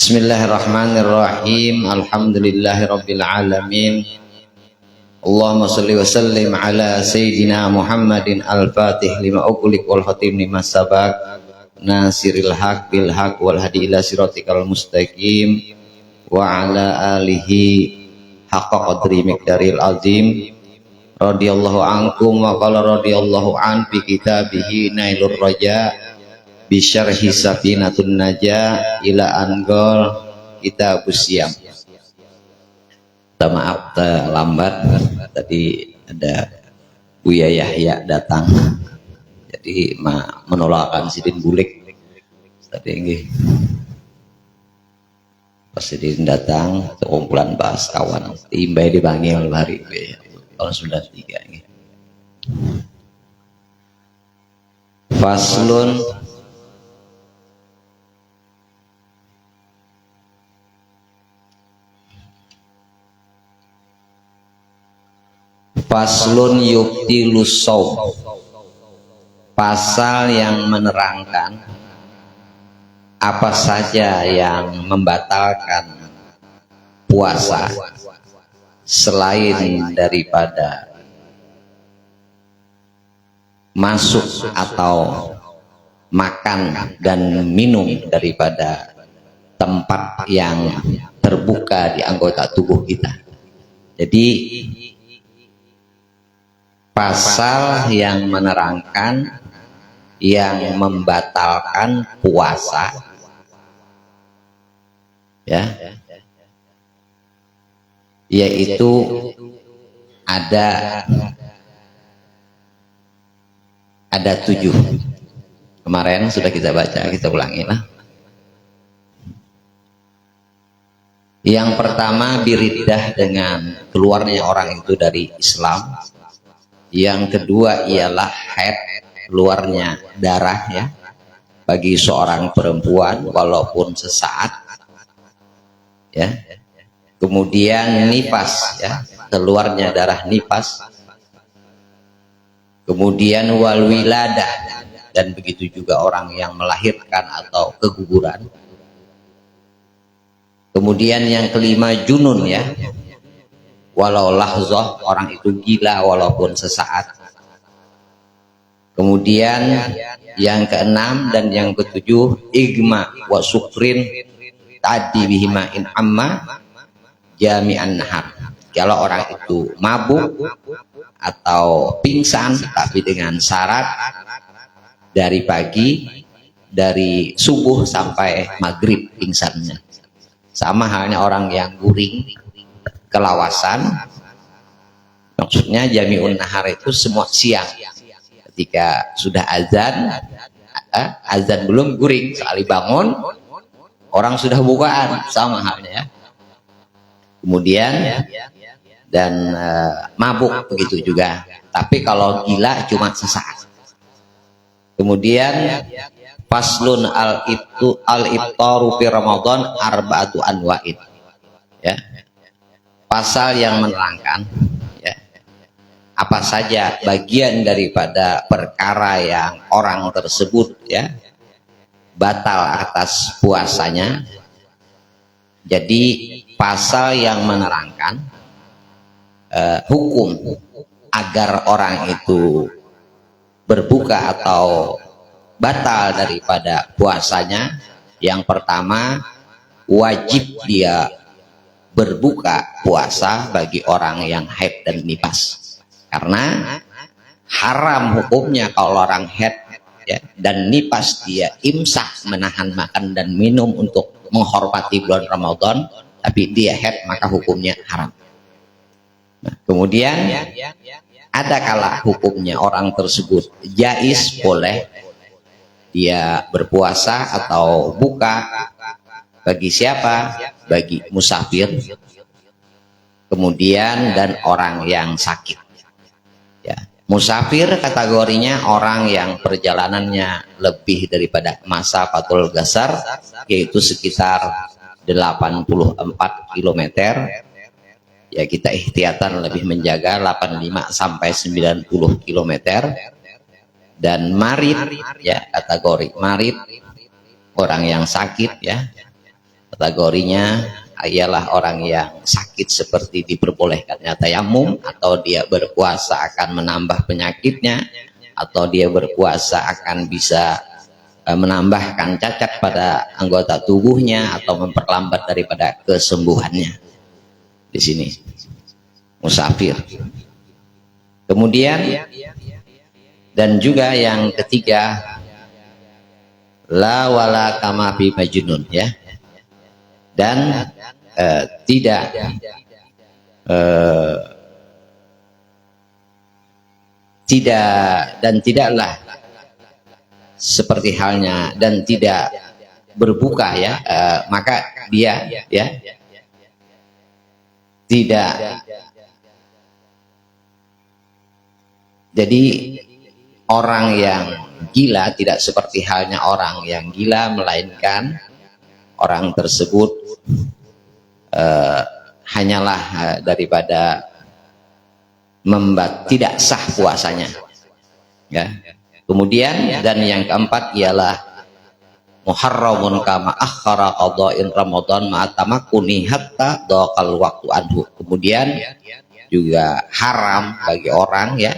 Bismillahirrahmanirrahim. Alhamdulillahirabbil alamin. Allahumma shalli wa sallim ala sayyidina Muhammadin al-Fatih lima ughliq wal khatim lima sabaq nasiril haq bil haq wal hadi ila siratikal mustaqim wa ala alihi haqqa qadri miqdaril azim. Radhiyallahu ankum wa qala radhiyallahu an fi kitabihi Nailur Raja bisyarhi Safinatun Najah ila angol Kitabus Syiyam. Maaf lambat, tadi ada Buya Yahya datang, jadi menolakkan Sidin Bulik tadi nggih. Pas Sidin datang kumpulan bahas kawan timbai dipanggil hari tahun 93 nggih. Faslun Faslun yubtilus shaum, pasal yang menerangkan apa saja yang membatalkan puasa selain daripada masuk atau makan dan minum daripada tempat yang terbuka di anggota tubuh kita. Jadi pasal yang menerangkan yang membatalkan puasa, ya, yaitu ada 7. Kemarin sudah kita baca, kita ulangi lah. Yang pertama biriddah, dengan keluarnya orang itu dari Islam. Yang kedua ialah haid, keluarnya darah ya bagi seorang perempuan walaupun sesaat ya. Kemudian nifas ya, keluarnya darah nifas. Kemudian wal wiladah, dan begitu juga orang yang melahirkan atau keguguran. Kemudian yang kelima junun ya, walau lahzah, orang itu gila walaupun sesaat. Kemudian yang keenam dan yang ketujuh igma wa sukrin tadi bihima in amma jami'an nahar. Kalau orang itu mabuk atau pingsan tapi dengan syarat dari pagi, dari subuh sampai maghrib pingsannya. Sama halnya orang yang guring kelawasan, maksudnya jami'un nahar itu semua siang. Ketika sudah azan belum guring, sekali bangun orang sudah bukaan, sama halnya ya. Kemudian dan mabuk begitu juga, tapi kalau gila cuma sesaat. Kemudian faslun al-iftaru fi Ramadan arba'atu anwa'in ya. Pasal yang menerangkan ya, apa saja bagian daripada perkara yang orang tersebut ya batal atas puasanya. Jadi pasal yang menerangkan hukum agar orang itu berbuka atau batal daripada puasanya. Yang pertama, wajib dia berbuka puasa bagi orang yang haid dan nifas, karena haram hukumnya kalau orang haid ya, dan nifas dia imsak, menahan makan dan minum untuk menghormati bulan Ramadan, tapi dia haid maka hukumnya haram. Nah, kemudian ada kala hukumnya orang tersebut jais, boleh dia berpuasa atau buka. Bagi siapa? Bagi musafir, kemudian dan orang yang sakit ya. Musafir kategorinya orang yang perjalanannya lebih daripada masa fatul gasar, yaitu sekitar 84 km ya. Kita ihtiyatan lebih menjaga 85 sampai 90 km. Dan marid ya, kategori marid orang yang sakit ya, Kategorinya ialah orang yang sakit seperti diperbolehkannya tayamum, atau dia berpuasa akan menambah penyakitnya, atau dia berpuasa akan bisa menambahkan cacat pada anggota tubuhnya atau memperlambat daripada kesembuhannya. Di sini musafir. Kemudian dan juga yang ketiga, la wala kama fi majnun, ya. Dan tidak dan tidaklah seperti halnya dan tidak berbuka, ya, maka dia, ya, tidak. Jadi orang yang gila tidak seperti halnya orang yang gila, melainkan orang tersebut hanyalah daripada tidak sah puasanya, ya. Kemudian dan yang keempat ialah muharramun kama akhara qada'in ramadan ma'atamakuni hatta dhaqal waqtu anhu. Kemudian juga haram bagi orang, ya,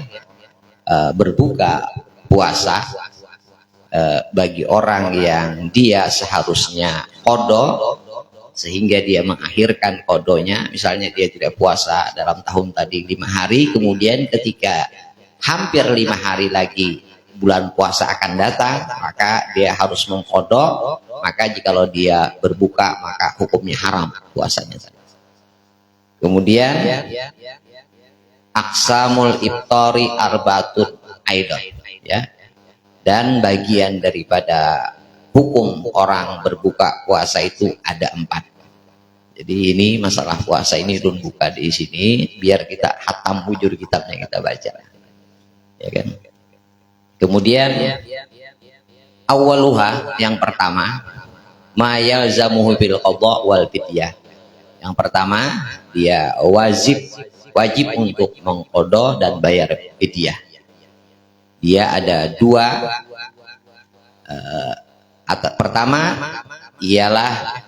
berbuka puasa bagi orang yang dia seharusnya qada sehingga dia mengakhirkan qadanya. Misalnya dia tidak puasa dalam tahun tadi 5 hari, kemudian ketika hampir 5 hari lagi bulan puasa akan datang, maka dia harus mengqada. Maka jikalau dia berbuka maka hukumnya haram puasanya. Kemudian aksamul iftari arbatun aidan, ya. Dan bagian daripada hukum orang berbuka puasa itu ada 4. Jadi ini masalah puasa ini Run buka di sini biar kita hatam hujur kitabnya kita baca, ya kan. Kemudian awaluha, yang pertama, ma yalzamuhu bil qada wal fidyah. Yang pertama, dia wajib untuk mengqada dan bayar fidyah. Dia ada 2. Pertama ialah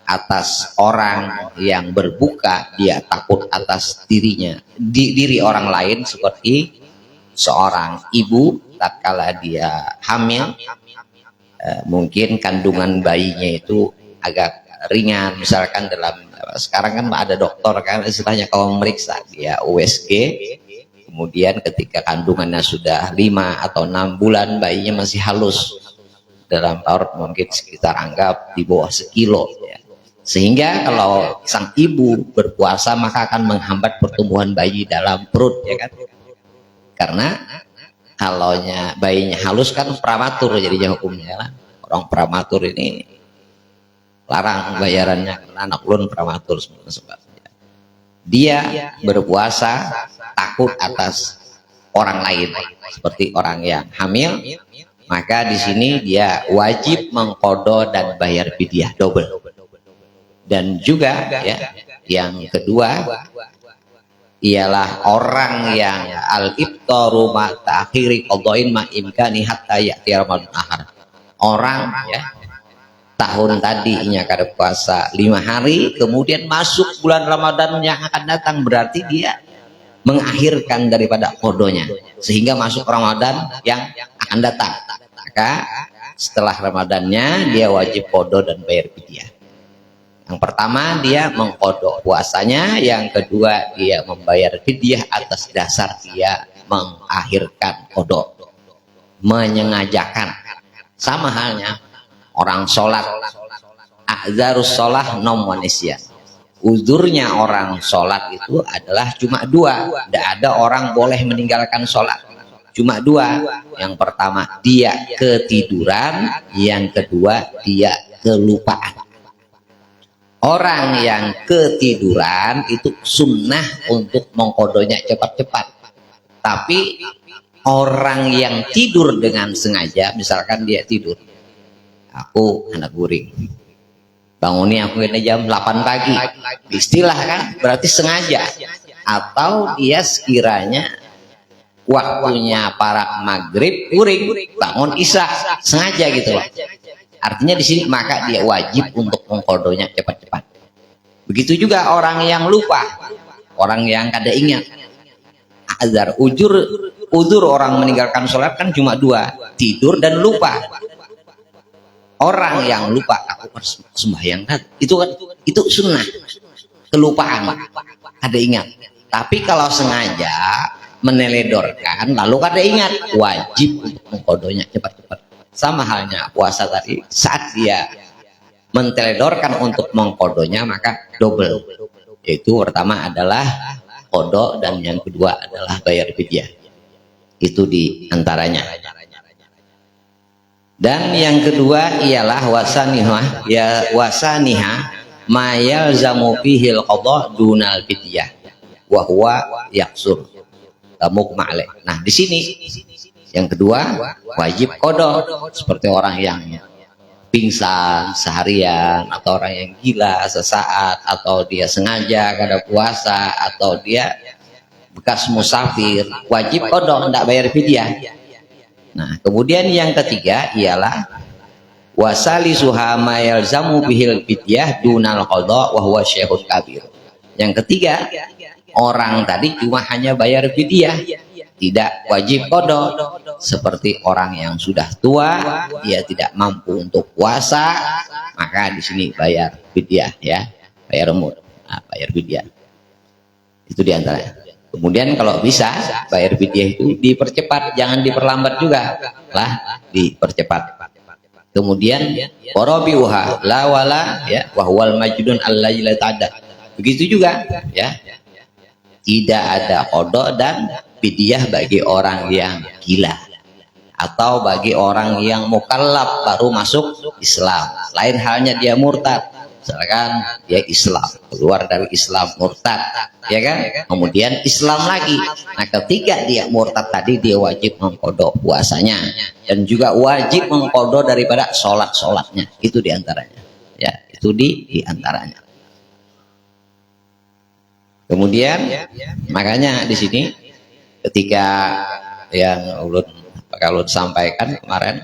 atas orang yang berbuka, dia takut atas diri orang lain, seperti seorang ibu tatkala dia hamil, mungkin kandungan bayinya itu agak ringan, misalkan sekarang kan ada dokter kan istilahnya kalau memeriksa dia USG, kemudian ketika kandungannya sudah 5 atau 6 bulan bayinya masih halus dalam perut, mungkin sekitar anggap di bawah sekilo, ya. Sehingga kalau sang ibu berpuasa maka akan menghambat pertumbuhan bayi dalam perut, ya kan. Karena kalau bayinya halus kan prematur jadinya hukumnya. Orang prematur ini larang bayarannya karena anak ulun prematur sebabnya. Dia berpuasa takut atas orang lain seperti orang yang hamil, maka di sini dia wajib mengqada dan bayar fidyah double. Dan juga, ya, yang kedua ialah orang yang al-iftaru ma ta'khiri qada'in ma imkani hatta ya'ti ramadan akhar. Orang, ya, tahun tadinya kada puasa 5 hari, kemudian masuk bulan Ramadan yang akan datang, berarti dia mengakhirkan daripada qadanya sehingga masuk Ramadan yang akan datang. Maka setelah Ramadannya dia wajib qada dan bayar fidyah. Yang pertama dia mengqada puasanya, yang kedua dia membayar fidyah atas dasar dia mengakhirkan qada, menyengajakan. Sama halnya orang sholat, a'dzarus sholah nom wa nisyan. Uzurnya orang sholat itu adalah cuma 2. Tidak ada orang boleh meninggalkan sholat, cuma 2. Yang pertama dia ketiduran, yang kedua dia kelupaan. Orang yang ketiduran itu sunnah untuk mengqadanya cepat-cepat. Tapi orang yang tidur dengan sengaja, misalkan dia tidur, aku anak guring, bangunnya aku ini jam 8 pagi, istilah kan berarti sengaja. Atau dia sekiranya waktunya para maghrib guring, bangun isya sengaja gitu loh. Artinya di sini maka dia wajib untuk mengkodonya cepat-cepat. Begitu juga orang yang lupa, orang yang kada ingat. Azar, udur orang meninggalkan sholat kan cuma dua, tidur dan lupa. Orang yang lupa, aku harus sembahyang kan, itu sunnah, kelupaan, kada ingat. Tapi kalau sengaja meneledorkan lalu kada ingat, wajib untuk mengkodonya cepat-cepat. Sama halnya puasa tadi, saat dia menteledorkan untuk mengkodonya maka double. Yaitu pertama adalah kodok dan yang kedua adalah bayar fidyah. Itu di antaranya. Dan yang kedua ialah wasaniha, ya wasaniha mayal zamufihil qadha dunal fidyah wa huwa yaksur mukma'ale. Nah di sini yang kedua wajib kodok, seperti orang yang pingsan seharian, atau orang yang gila sesaat, atau dia sengaja kada puasa, atau dia bekas musafir, wajib kodok, tidak bayar fidyah. Nah kemudian yang ketiga ialah wasali suhama yalzamu bihil fidyah dunal qadha wa huwa syekhun kabir. Yang ketiga, orang tadi cuma hanya bayar fidyah, tidak wajib kodok. Seperti orang yang sudah tua, dia tidak mampu untuk puasa, maka di sini bayar fidyah, ya, bayar umur, nah, bayar fidyah. Itu diantaranya. Kemudian kalau bisa bayar fidyah itu dipercepat, jangan diperlambat juga, lah dipercepat. Kemudian warabiuha la wala, ya, wahwal majdun allaila ta'adda. Begitu juga, ya, tidak ada kodok dan fidyah bagi orang yang gila atau bagi orang yang mukallaf baru masuk Islam. Lain halnya dia murtad, misalkan dia Islam, keluar dari Islam, murtad, ya kan, kemudian Islam lagi. Nah ketika dia murtad tadi, dia wajib mengkodok puasanya dan juga wajib mengkodok daripada sholatnya. Itu diantaranya, ya, itu diantaranya. Kemudian makanya di sini ketika yang ulun sampaikan kemarin,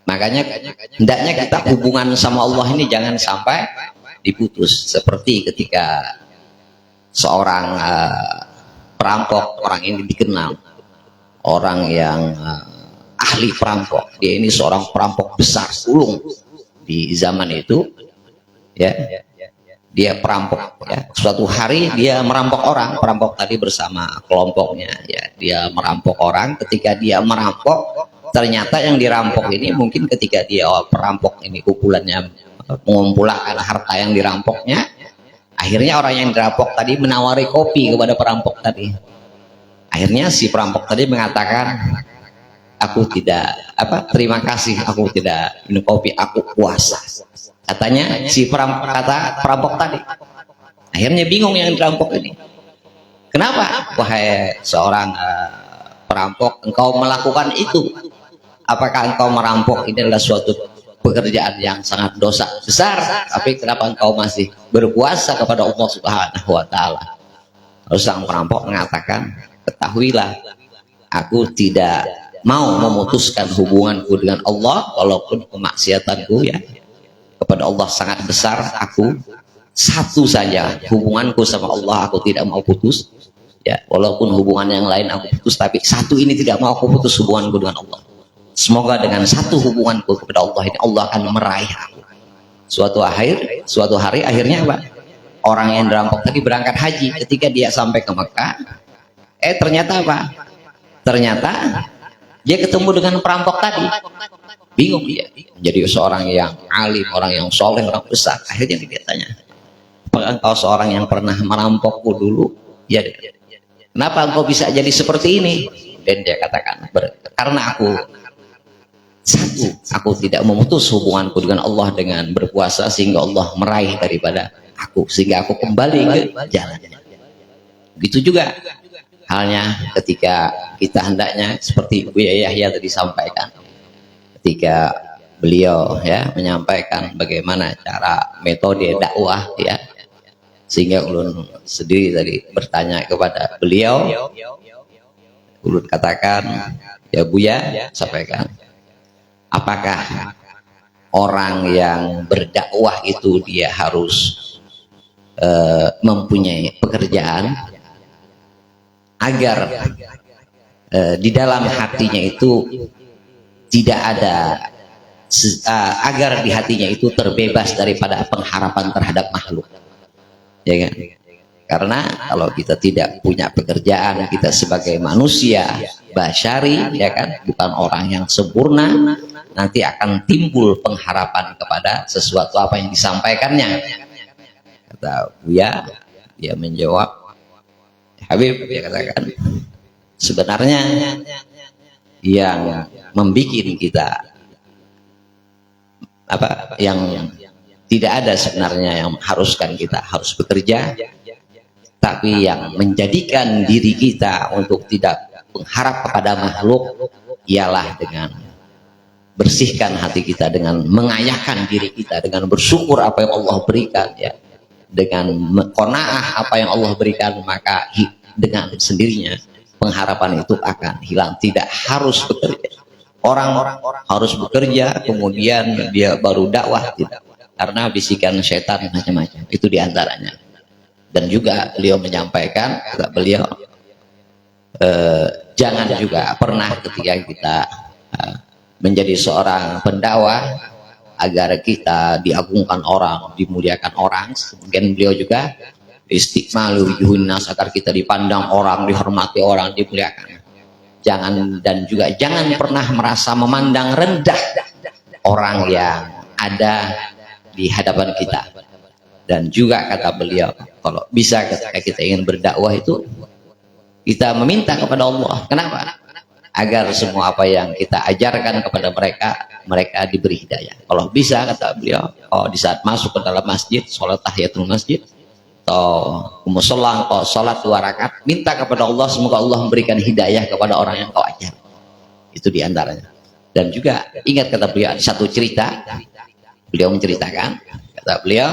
makanya hendaknya kita hubungan sama Allah ini jangan sampai diputus. Seperti ketika seorang perampok, orang ini dikenal orang yang ahli perampok, dia ini seorang perampok besar sulung di zaman itu, ya. Dia perampok, ya. Suatu hari dia merampok orang, perampok tadi bersama kelompoknya, ya. Dia merampok orang. Ketika dia merampok, ternyata yang dirampok ini mungkin ketika dia perampok ini kumpulannya mengumpulkan harta yang dirampoknya, akhirnya orang yang dirampok tadi menawari kopi kepada perampok tadi. Akhirnya si perampok tadi mengatakan, aku tidak terima kasih, aku tidak minum kopi, aku puasa. Katanya si perampok tadi. Akhirnya bingung yang dirampok ini. Kenapa? Wahai seorang perampok, engkau melakukan itu? Apakah engkau merampok ini adalah suatu pekerjaan yang sangat dosa besar? Tapi kenapa engkau masih berpuasa kepada Allah Subhanahu wa Ta'ala? Lalu sang perampok mengatakan, ketahuilah, aku tidak mau memutuskan hubunganku dengan Allah walaupun kemaksiatanku, ya, kepada Allah sangat besar. Aku satu saja hubunganku sama Allah, aku tidak mau putus, ya, walaupun hubungan yang lain aku putus, tapi satu ini tidak mau aku putus, hubunganku dengan Allah. Semoga dengan satu hubunganku kepada Allah ini Allah akan meraih aku. Suatu hari akhirnya apa? Orang yang dirampok tadi berangkat haji. Ketika dia sampai ke Mekah, ternyata apa? Ternyata dia ketemu dengan perampok tadi. Bingung dia, jadi seorang yang alim, orang yang soleh, orang besar. Akhirnya dia tanya, apakah engkau seorang yang pernah merampokku dulu? Ya. Kenapa engkau bisa jadi seperti ini? Dan dia katakan, karena aku tidak memutus hubunganku dengan Allah dengan berpuasa, sehingga Allah meraih daripada aku, sehingga aku kembali ke jalannya. Begitu juga halnya ketika kita hendaknya seperti Buya Yahya tadi sampaikan, ketika beliau, ya, menyampaikan bagaimana cara metode dakwah, ya, sehingga ulun sendiri tadi bertanya kepada beliau, ulun katakan, ya Buya, sampaikan, apakah orang yang berdakwah itu dia harus mempunyai pekerjaan, agar di dalam hatinya itu tidak ada agar di hatinya itu terbebas daripada pengharapan terhadap makhluk, ya kan? Karena kalau kita tidak punya pekerjaan, kita sebagai manusia basyari, ya kan, bukan orang yang sempurna, nanti akan timbul pengharapan kepada sesuatu apa yang disampaikannya. Kata Buya, dia menjawab, Habib, dia katakan, sebenarnya yang membuat kita apa, yang tidak ada sebenarnya yang mengharuskan kita harus bekerja, tapi yang menjadikan diri kita untuk tidak mengharap kepada makhluk ialah dengan bersihkan hati kita, dengan mengayahkan diri kita, dengan bersyukur apa yang Allah berikan, ya, dengan qanaah apa yang Allah berikan, maka dengan sendirinya pengharapan itu akan hilang. Tidak harus bekerja. Orang harus bekerja kemudian dia baru dakwah, tidak, karena bisikan setan macam-macam itu diantaranya. Dan juga beliau menyampaikan, kata beliau, jangan juga pernah ketika kita menjadi seorang pendakwah agar kita diagungkan orang, dimuliakan orang. Kemudian beliau juga istiqmalu yuhunnas, agar kita dipandang orang, dihormati orang, dimuliakan. Jangan, dan juga jangan pernah merasa memandang rendah orang yang ada di hadapan kita. Dan juga kata beliau, kalau bisa ketika kita ingin berdakwah itu kita meminta kepada Allah. Kenapa? Agar semua apa yang kita ajarkan kepada mereka diberi hidayah. Kalau bisa, kata beliau, di saat masuk ke dalam masjid, sholat tahiyatul masjid, atau musola, atau sholat 2 rakaat, minta kepada Allah semoga Allah memberikan hidayah kepada orang yang kau ajar. Itu diantaranya. Dan juga ingat, kata beliau, ada satu cerita beliau menceritakan, kata beliau,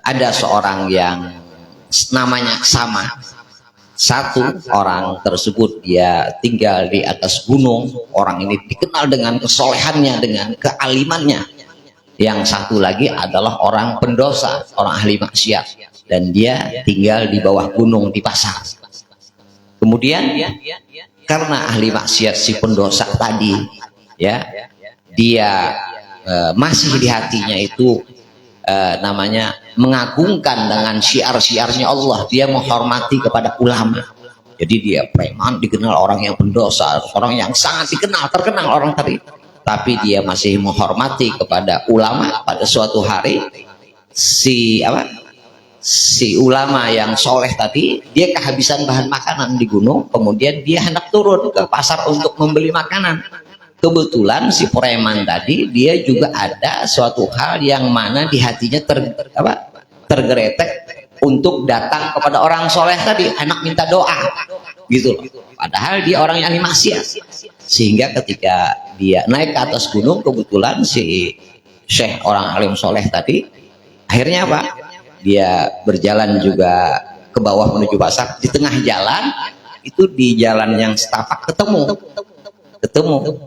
ada seorang yang namanya sama. Satu orang tersebut dia tinggal di atas gunung. Orang ini dikenal dengan kesolehannya, dengan kealimannya. Yang satu lagi adalah orang pendosa, orang ahli maksiat, dan dia tinggal di bawah gunung di pasar. Kemudian karena ahli maksiat si pendosa tadi, ya, dia masih di hatinya itu namanya mengagungkan dengan syiar-syiarnya Allah, dia menghormati kepada ulama. Jadi dia preman, dikenal orang yang pendosa, orang yang sangat terkenal orang tadi, tapi dia masih menghormati kepada ulama. Pada suatu hari si ulama yang soleh tadi, dia kehabisan bahan makanan di gunung, kemudian dia hendak turun ke pasar untuk membeli makanan. Kebetulan si preman tadi dia juga ada suatu hal yang mana di hatinya tergeretek untuk datang kepada orang soleh tadi, enak minta doa gitu loh. Padahal dia orang yang ahli maksiat. Sehingga ketika dia naik ke atas gunung, kebetulan si syekh orang alim soleh tadi, akhirnya apa? Dia berjalan juga ke bawah menuju pasar. Di tengah jalan itu, di jalan yang setapak, ketemu.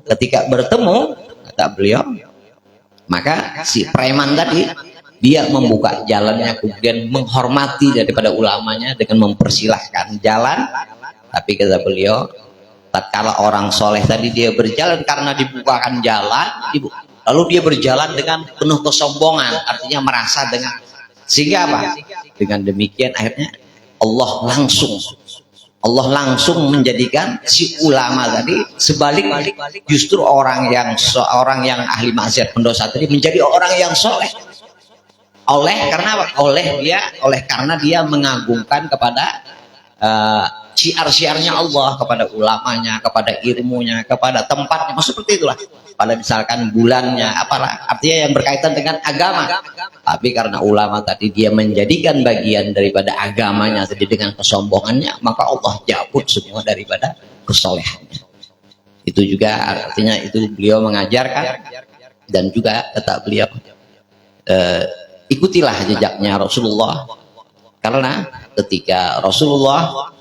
Ketika bertemu, kata beliau, maka si preman tadi dia membuka jalannya, kemudian menghormati daripada ulamanya dengan mempersilahkan jalan. Tapi kata beliau, tatkala orang soleh tadi dia berjalan karena dibukakan jalan, lalu dia berjalan dengan penuh kesombongan, artinya merasa dengan, sehingga apa? Dengan demikian akhirnya Allah langsung menjadikan si ulama tadi sebalik, justru orang yang ahli maksiat pendosa tadi menjadi orang yang soleh. Karena dia mengagungkan kepada syiar-syiarnya Allah, kepada ulamanya, kepada ilmunya, kepada tempatnya, seperti itulah. Pada misalkan bulannya, apalah, artinya yang berkaitan dengan agama. Tapi karena ulama tadi dia menjadikan bagian daripada agamanya tadi dengan kesombongannya, maka Allah cabut semua daripada kesolehannya. Itu juga artinya itu beliau mengajarkan. Dan juga kata beliau, ikutilah jejaknya Rasulullah, karena ketika Rasulullah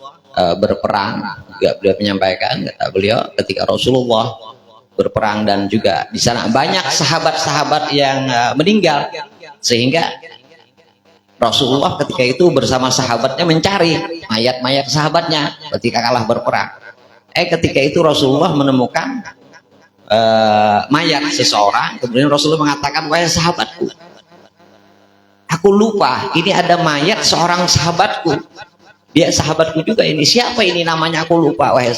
berperang, juga beliau menyampaikan, kata beliau, ketika Rasulullah berperang, dan juga di sana banyak sahabat-sahabat yang meninggal, sehingga Rasulullah ketika itu bersama sahabatnya mencari mayat-mayat sahabatnya ketika kalah berperang. Ketika itu Rasulullah menemukan mayat seseorang, kemudian Rasulullah mengatakan, wahai sahabatku, aku lupa ini ada mayat seorang sahabatku, dia sahabatku juga ini, siapa ini namanya, aku lupa, wahai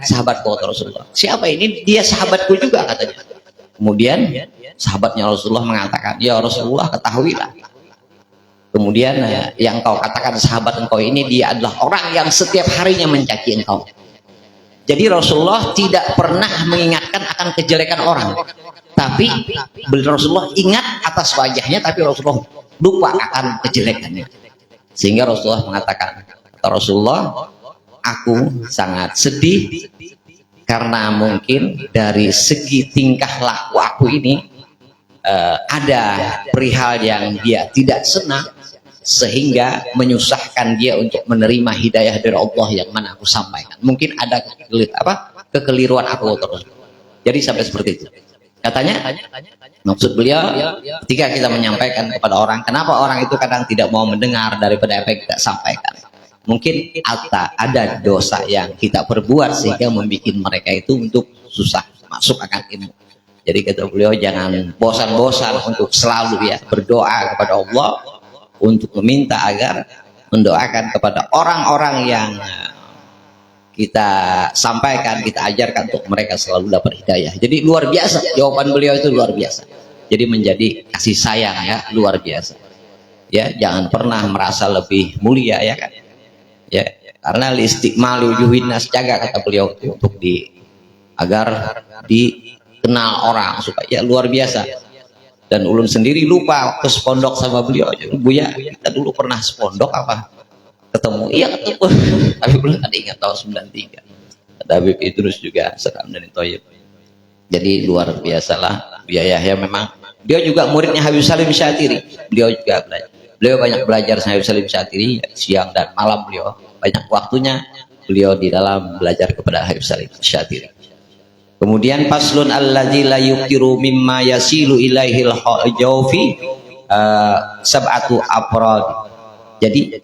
sahabatku, kata Rasulullah, siapa ini, dia sahabatku juga, katanya. Kemudian sahabatnya Rasulullah mengatakan, ya Rasulullah, ketahuilah, kemudian yang kau katakan sahabat engkau ini, dia adalah orang yang setiap harinya mencaci engkau. Jadi Rasulullah tidak pernah mengingatkan akan kejelekan orang, tapi Rasulullah ingat atas wajahnya, tapi Rasulullah lupa akan kejelekannya. Sehingga Rasulullah mengatakan, kata Rasulullah, aku sangat sedih karena mungkin dari segi tingkah laku aku ini ada perihal yang dia tidak senang, sehingga menyusahkan dia untuk menerima hidayah dari Allah yang mana aku sampaikan. Mungkin ada kekeliruan aku terus. Jadi sampai seperti itu. Katanya, maksud beliau, ketika kita menyampaikan kepada orang, kenapa orang itu kadang tidak mau mendengar daripada apa yang kita sampaikan? Mungkin ada dosa yang kita perbuat sehingga membuat mereka itu untuk susah masuk akan ilmu. Jadi kata beliau, jangan bosan-bosan untuk selalu berdoa kepada Allah, untuk meminta agar mendoakan kepada orang-orang yang kita sampaikan, kita ajarkan, untuk mereka selalu dapat hidayah. Jadi luar biasa jawaban beliau itu, luar biasa. Jadi menjadi kasih sayang luar biasa. Jangan pernah merasa lebih mulia kan. Karena listigma wujuhin nas, jaga kata beliau untuk agar dikenal orang supaya luar biasa. Dan ulun sendiri lupa waktu sepondok sama beliau, Buya, kita dulu pernah sepondok apa? Ketemu, iya ketemu. Tapi belum ada ingat tahun 93. Ada Habib Idrus juga, Sedam dan Toyib. Jadi luar biasalah Buya Yahya, memang dia juga muridnya Habib Salim Syatiri. Beliau juga belajar. Beliau banyak belajar sama Habib Salim Syatiri, siang dan malam beliau banyak waktunya beliau di dalam belajar kepada Habib Salim Syatiri. Kemudian paslun alladzi la yuqiru mimma yasilu ilaihil jawfi sab'atu afrad. Jadi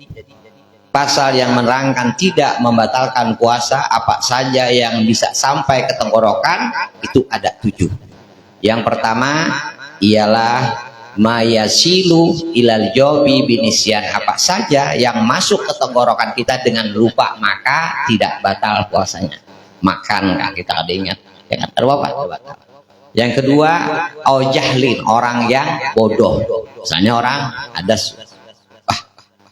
pasal yang menerangkan tidak membatalkan puasa apa saja yang bisa sampai ke tenggorokan itu ada 7. Yang pertama ialah mayasilu ilal jawfi binisyan, apa saja yang masuk ke tenggorokan kita dengan lupa maka tidak batal puasanya. Makan kan kita ada ingat, jangan terbawa. Yang kedua, au jahlin, orang yang bodoh. Misalnya orang ada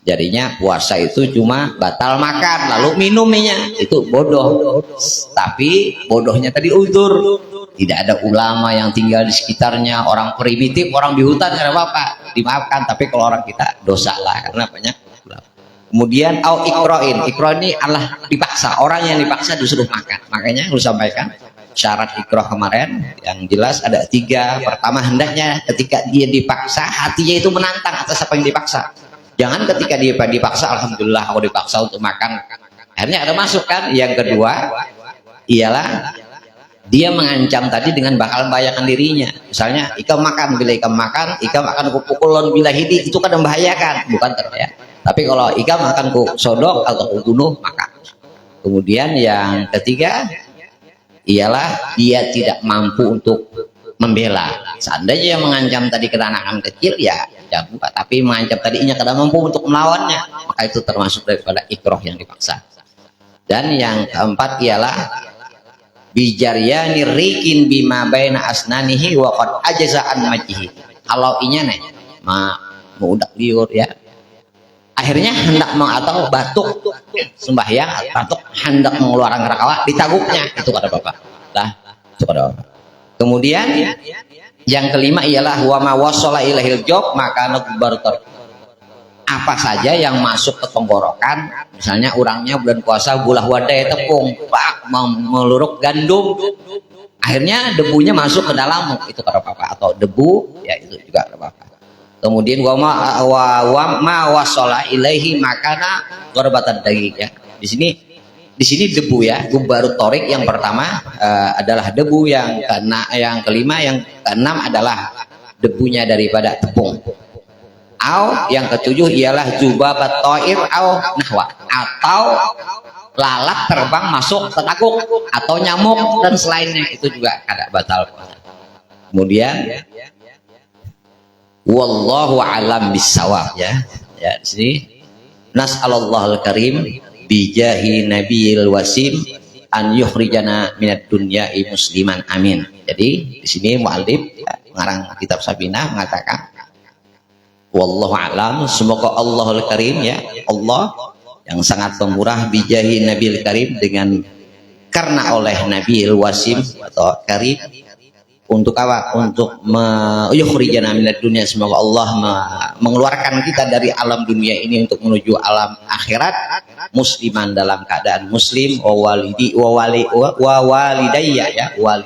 jadinya puasa itu cuma batal makan lalu minumnya, itu bodoh. Tapi bodohnya tadi uzur. Tidak ada ulama yang tinggal di sekitarnya, orang primitif, orang di hutan, tidak apa-apa, dimaafkan. Tapi kalau orang kita dosa lah, karena banyak ulama. Kemudian au ikroin, ikro ini adalah dipaksa, orang yang dipaksa disuruh makan. Makanya aku sampaikan syarat ikroh kemarin yang jelas ada 3. Pertama, hendaknya ketika dia dipaksa hatinya itu menantang atas apa yang dipaksa. Jangan ketika dia dipaksa, alhamdulillah aku dipaksa untuk makan, akhirnya ada masuk kan. Yang kedua ialah dia mengancam tadi dengan bakal membahayakan dirinya. Misalnya ikam makan, bila ikam makan, ikam akan kupukulon bila hidi, itu kan membahayakan, bukan ya. Tapi kalau ikam akan ku sodok atau ku bunuh, maka. Kemudian yang ketiga ialah dia tidak mampu untuk membela. Seandainya yang mengancam tadi kenakan kecil ya bukan, tapi mengancam tadinya tidak mampu untuk melawannya, maka itu termasuk daripada ikroh yang dipaksa. Dan yang keempat ialah bijaryani rikin bima baina asnanihi wa qad ajaza an majihi. Kalau inya nih mau udak liur ya, akhirnya hendak atau batuk sembahyang, batuk hendak mengeluarkan rakawa ditaguknya, itu kata bapak lah, itu kata bapak. Kemudian yang kelima ialah wa ma wasala ilahil job maka nukbartar, apa saja yang masuk ke tenggorokan. Misalnya orangnya bulan puasa bulah wadai tepung, pak meluruk gandum, akhirnya debunya masuk ke dalam, itu kata bapak, atau debu ya itu juga kata bapak. Kemudian wa ma wasala ilaihi makana gorbatan daging ya. Di sini Di sini debu ya, gubarut torik yang pertama adalah debu, yang kelima, yang keenam adalah debunya daripada tepung. Yang ketujuh ialah jubabat toir nahwa, atau lalat terbang masuk tegakuk, atau nyamuk dan selainnya, itu juga ada batal. Kemudian wallahu alam bisawab ya. Ya, di sini nas'alallahul karim bijahi nabiyil wasim an yukhrijana minad dunya'i musliman amin. Jadi di sini muallif pengarang kitab Sabina mengatakan wallahu alam, semoga Allahul karim ya, Allah yang sangat pemurah, bijahi nabiyil karim, dengan karena oleh nabiyil wasim atau karim, untuk apa? Untuk yukhrijana minad dunya, semoga Allah mengeluarkan kita dari alam dunia ini untuk menuju alam akhirat musliman, dalam keadaan muslim, wa walidayya ya, wa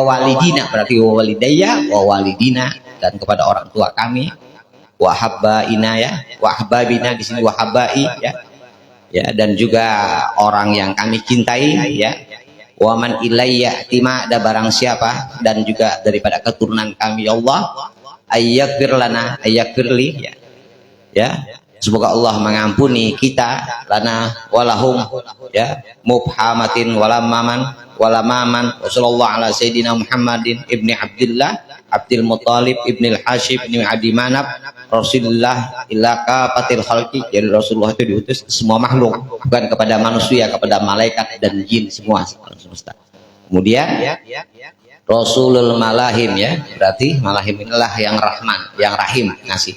walidina, berarti wa walidayya wa walidina, dan kepada orang tua kami, wa habbaina ya, wa hababina di sini wa habbai ya, dan juga orang yang kami cintai ya, waman ilayya tima, ada barang siapa, dan juga daripada keturunan kami ya Allah, ayyakfir lana, ayyakfirli ya, semoga Allah mengampuni kita, lana walahum ya, mubhamatin walamaman walamaman, wasallallahu ala sayyidina Muhammadin ibni Abdillah Abdul Muttalib ibni al-Hashim ibni Adi Manab Rasulullah ila kafatil khalqi. Jadi Rasulullah itu diutus semua makhluk, bukan kepada manusia, kepada malaikat dan jin semua semesta. Kemudian Rasulul Malahim ya, berarti Malahim inilah yang Rahman, yang Rahim, ngasih.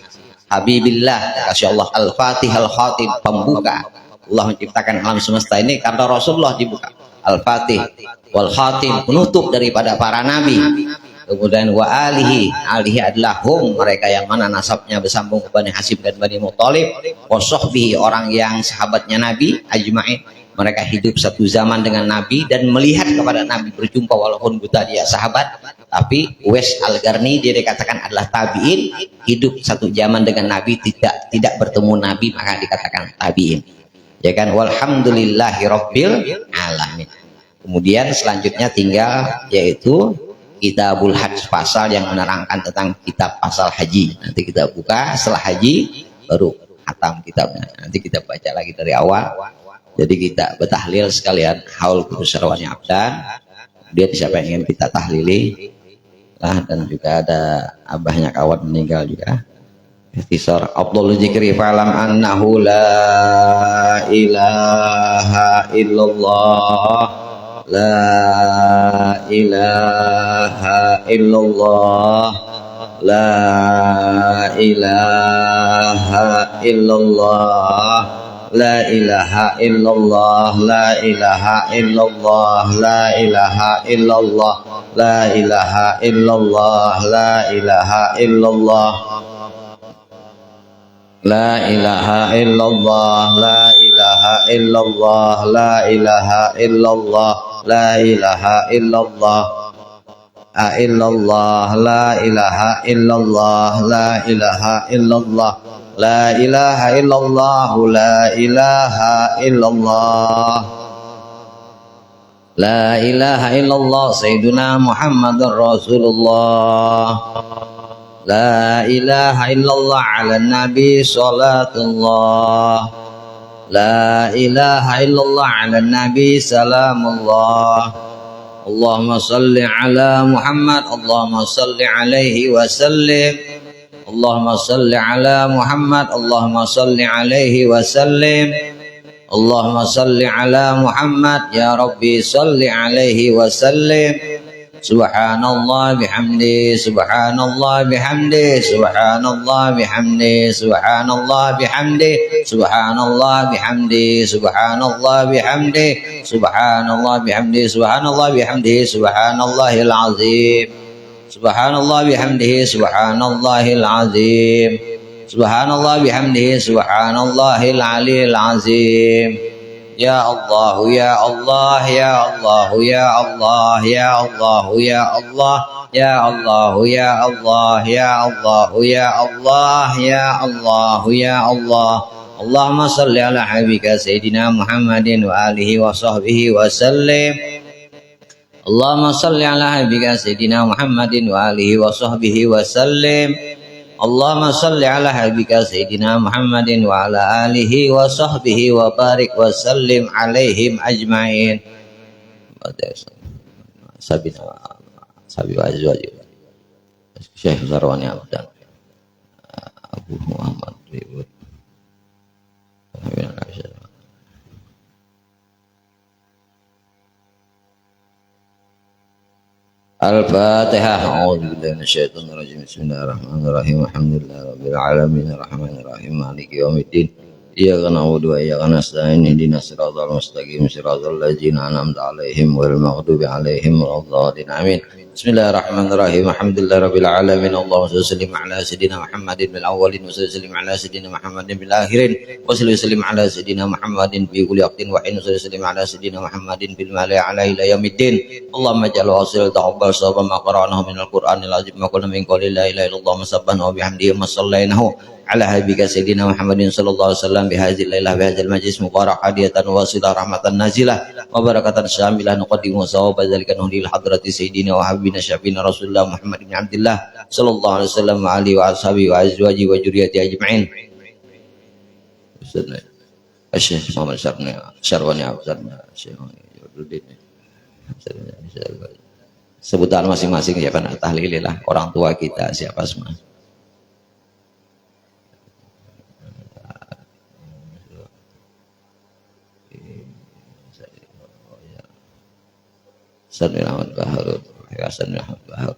Habibillah, kasih Allah, Al-Fatih Al-Khatib, pembuka. Allah menciptakan alam semesta ini karena Rasulullah dibuka. Al-Fatih wal Khatim, penutup daripada para nabi. Kemudian wa alihi adalah hum, mereka yang mana nasabnya bersambung ke Bani Hasyim dan Bani Muthalib, wa sahbihi, orang yang sahabatnya Nabi ajma'in, mereka hidup satu zaman dengan Nabi dan melihat kepada Nabi, berjumpa walaupun buta dia sahabat. Tapi Uwais Al-Qarni dia dikatakan adalah tabi'in, hidup satu zaman dengan Nabi, tidak bertemu Nabi, maka dikatakan tabi'in ya kan. Walhamdulillahi rabbil alamin. Kemudian selanjutnya tinggal yaitu Kitabul Hajj, pasal yang menerangkan tentang kitab pasal haji. Nanti kita buka setelah haji baru khatam kitabnya. Nanti kita baca lagi dari awal. Jadi kita bertahlil sekalian haul kusarwani abdan. Dia siapa yang ingin kita tahlili. Dan juga ada abahnya kawan meninggal juga. Ikhtisar Abdul Zikri fa'lam annahu la ilaha illallah. La ilaha illallah, la ilaha illallah, la ilaha illallah, la ilaha illallah, la ilaha illallah, la ilaha illallah, la ilaha illallah, la ilaha illallah, la ilaha illallah, la ilaha illallah, la ilaha illallah, illallah, la ilaha illallah, la ilaha illallah, la ilaha illallah, la ilaha illallah, la ilaha illallah, Sayyiduna Muhammadur Rasulullah. La ilaha illallah ala nabi salatullah. La ilaha illallah ala nabi salamullah. Allahumma salli ala Muhammad, Allahumma salli alaihi wa sallim. Allahumma salli ala Muhammad, Allahumma salli alaihi wa sallim. Allahumma salli ala Muhammad, ya Rabbi salli alaihi wa sallim. Subhanallah bihamdi, subhanallah bihamdi, subhanallah bihamdi, subhanallah bihamdi, subhanallah bihamdi, subhanallah bihamdi, subhanallah bihamdi, subhanallah bihamdi, subhanallahil azim, subhanallah bihamdihi, subhanallahil azim, subhanallah bihamdihi, subhanallahil aliyil azim. Ya Allah, ya Allah, ya Allah, ya Allah, ya Allah, ya Allah, ya Allah, ya Allah, ya Allah, ya Allah, ya Allah, ya Allah. Allahumma salli ala habibika Sayyidina Muhammadin wa alihi wa sahbihi wa sallim. Allahumma salli ala habibika Sayyidina Muhammadin wa alihi wa sahbihi wa sallim. Allahumma salli ala habibika Sayyidina Muhammadin wa ala alihi wa sahbihi wa barik wa sallim alaihim ajma'in. Sabina sabi wa azwaj Syekh Sarwani Abdan Abu Muhammad Ribut Al-Fatihah. A'udzubillahi minasyaitonir rajim. Bismillahirrahmanirrahim. Alhamdulillahirabbil alamin arrahmanir rahim maliki yaumiddin. Iyyaka na'budu wa iyyaka nasta'in. Ihdinas siratal mustaqim siratal ladzina an'amta 'alaihim ghairil maghdubi 'alaihim waladdallin. Amin. Bismillahirrahmanirrahim. Alhamdulillahirabbil alamin. Allahumma shalli ala sayyidina Muhammadin bil awwalin wa sallim ala sayyidina Muhammadin bil akhirin wa sallim ala sayyidina Muhammadin fi kulli waqtin wa hin sallim ala sayyidina Muhammadin bil mala'i ala ila yaumiddin. Allahumma ja'al wasil taqabbal sawaba ma qara'nahu min al-Qur'anil azim wa qul min qawli la ilaha illallah musabbahan wa bihamdihi wa sallainahu ala habibika sayyidina Muhammadin sallallahu alaihi wasallam bihadzal lailah bihadzal majlis mubarak hadiyatan wasilah rahmatan nazilah wa barakatan syamilah nuqaddimu sawaba dzalika nuhdil hadrati sayyidina wa habibina syafina rasulullah Muhammad bin Abdullah sallallahu alaihi wasallam wa alihi wa ashabihi wa azwaji wa dzurriyyati ajma'in. Syekh Muhammad Syarwani Abdan Syekh Yudin. Sebutan masing-masing siapa nak tahlililah orang tua kita siapa semua. Hasan bin Ahmad Bahar, Hasan bin Ahmad Bahar,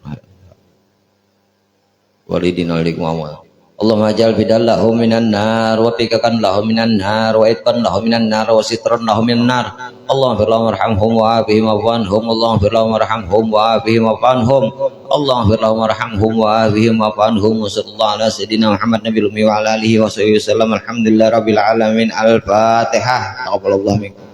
Walidin Alik Muhammad. Allahumma ja'al bidallahu minan nar wa fikakan lahu minan nar wa itqan lahu minan nar wa sitran lahu minan nar. Allahumma fir lahum warhamhum wa afihim wa'anhum. Allahumma fir lahum warhamhum wa afihim wa'anhum. Allahumma fir lahum warhamhum wa afihim wa'anhum. Sallallahu ala sayyidina Muhammad nabiyil ummi wa ala alihi wa sahbihi wasallam. Alhamdulillah rabbil alamin. Al-Fatihah. Taqabbalallahu minkum.